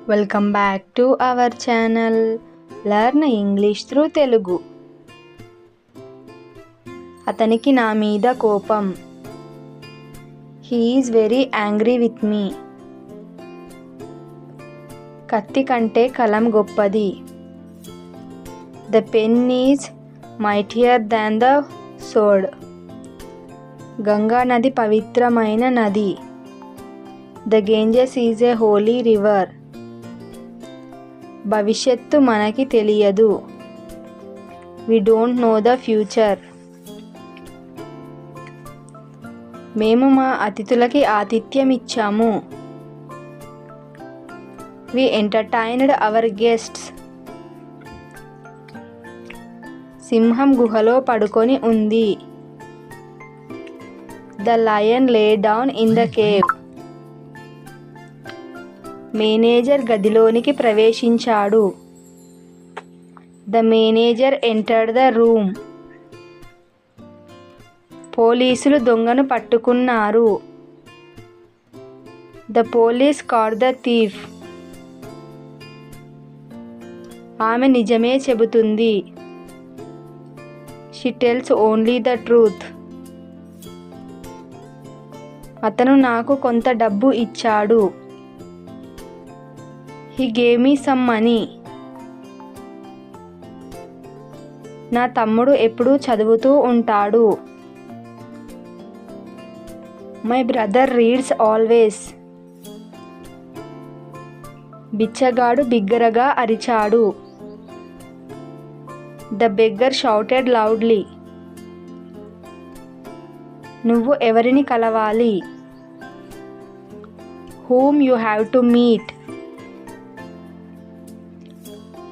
Welcome back to our channel learn English through Telugu. అతనికి నా మీద కోపం. He is very angry with me. కత్తి కంటే కలం గొప్పది. The pen is mightier than the sword. Ganga నది పవిత్రమైన నది. The Ganges is a holy river. భవిష్యత్తు మనకి తెలియదు. We don't know the future. మేము మా అతిథులకి ఆతిథ్యం ఇచ్చాము. We entertained our guests. సింహం గుహలో పడుకొని ఉంది. The lion lay down in the cave. Manager గదిలోనికి ప్రవేశించాడు. The manager entered the room. పోలీసులు దొంగను పట్టుకున్నారు. The police caught the thief. ఆమె నిజమే చెబుతుంది. She tells only the truth. అతను నాకు కొంత డబ్బు ఇచ్చాడు. He gave me some money. నా తమ్ముడు ఎప్పుడూ చదువుతూ ఉంటాడు. My brother reads always. బిచ్చగాడు బిగ్గరగా అరిచాడు. The beggar shouted loudly. నువ్వు ఎవరిని కలవాలి? Whom you have to meet.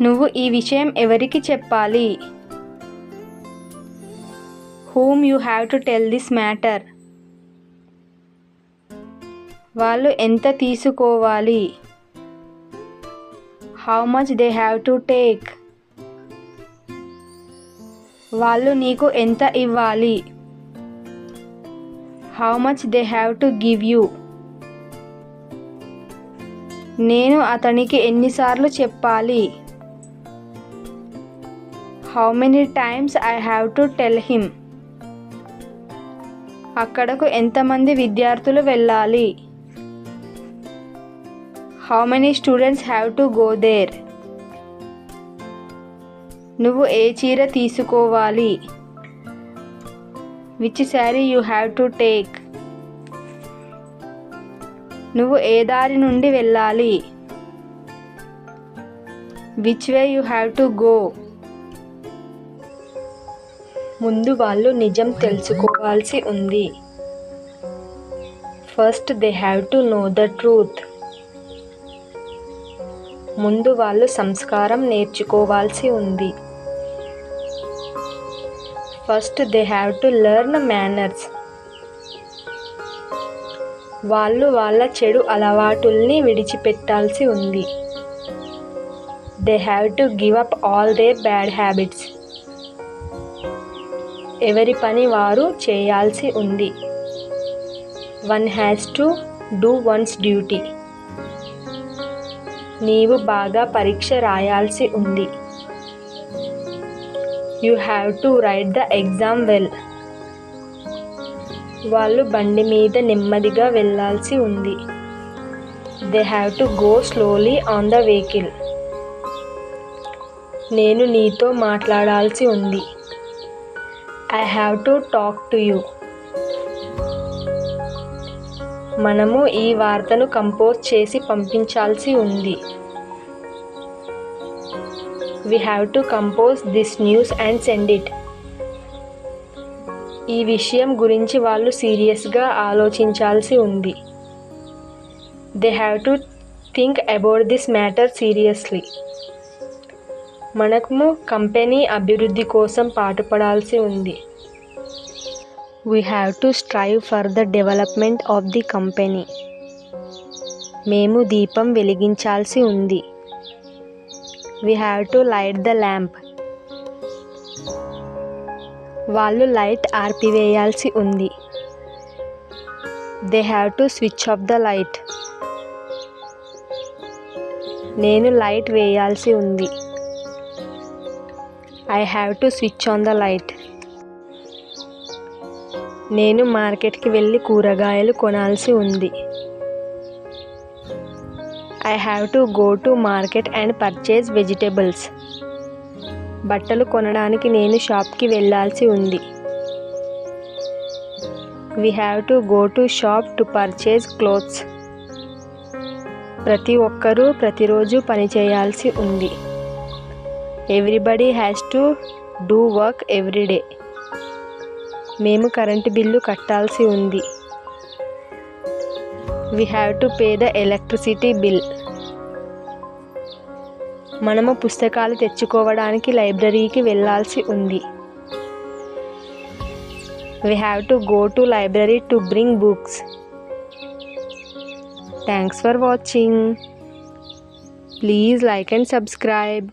నువ్వు ఈ విషయం ఎవరికి చెప్పాలి? Whom you have to tell this matter. వాళ్ళు ఎంత తీసుకోవాలి? How much they have to take. వాళ్ళు నీకు ఎంత ఇవ్వాలి? How much they have to give you. నేను అతనికి ఎన్నిసార్లు చెప్పాలి? How many times I have to tell him. అక్కడకు ఎంతమంది విద్యార్థులు వెళ్ళాలి? How many students have to go there. నువ్వు ఏ చీర తీసుకోవాలి? Which sari you have to take. నువ్వు ఏ దారి నుండి వెళ్ళాలి? Which way you have to go. ముందు వాళ్ళు నిజం తెలుసుకోవాల్సి ఉంది. First they have to know the truth. ముందు వాళ్ళు సంస్కారం నేర్చుకోవాల్సి ఉంది. First they have to learn manners. వాళ్ళు వాళ్ళ చెడు అలవాటుల్ని విడిచిపెట్టాల్సి ఉంది. They have to give up all their bad habits. ఎవరి పని వారు చేయాల్సి ఉంది. One has to do one's duty. నీవు బాగా పరీక్ష రాయాల్సి ఉంది. You have to write the exam well. వాళ్ళు బండి మీద నెమ్మదిగా వెళ్ళాల్సి ఉంది. They have to go slowly on the vehicle. నేను నీతో మాట్లాడాల్సి ఉంది. I have to talk to you. మనము ఈ వార్తను కంపోజ్ చేసి పంపించాల్సి ఉంది. We have to compose this news and send it. ఈ విషయం గురించి వాళ్ళు సీరియస్గా ఆలోచించాల్సి ఉంది. They have to think about this matter seriously. మనము కంపెనీ అభివృద్ధి కోసం పాటుపడాల్సి ఉంది. We have to strive for the development of the company. మేము దీపం వెలిగించాల్సి ఉంది. We have to light the lamp. వాళ్ళు లైట్ ఆర్పివేయాల్సి ఉంది. They have to switch off the light. నేను లైట్ వేయాల్సి ఉంది. I have to switch on the light. నేను మార్కెట్కి వెళ్ళి కూరగాయలు కొనాల్సి ఉంది. I have to go to market and purchase vegetables. బట్టలు కొనడానికి నేను షాప్కి వెళ్ళాల్సి ఉంది. We have to go to shop to purchase clothes. ప్రతి ఒక్కరూ ప్రతిరోజు పని చేయాల్సి ఉంది. Everybody has to do work every day. మేము కరెంటు బిల్లు కట్టాల్సి ఉంది. We have to pay the electricity bill. మనము పుస్తకాలు తెచ్చుకోవడానికి లైబ్రరీకి వెళ్ళాల్సి ఉంది. We have to go to library to bring books. Thanks for watching. Please like and subscribe.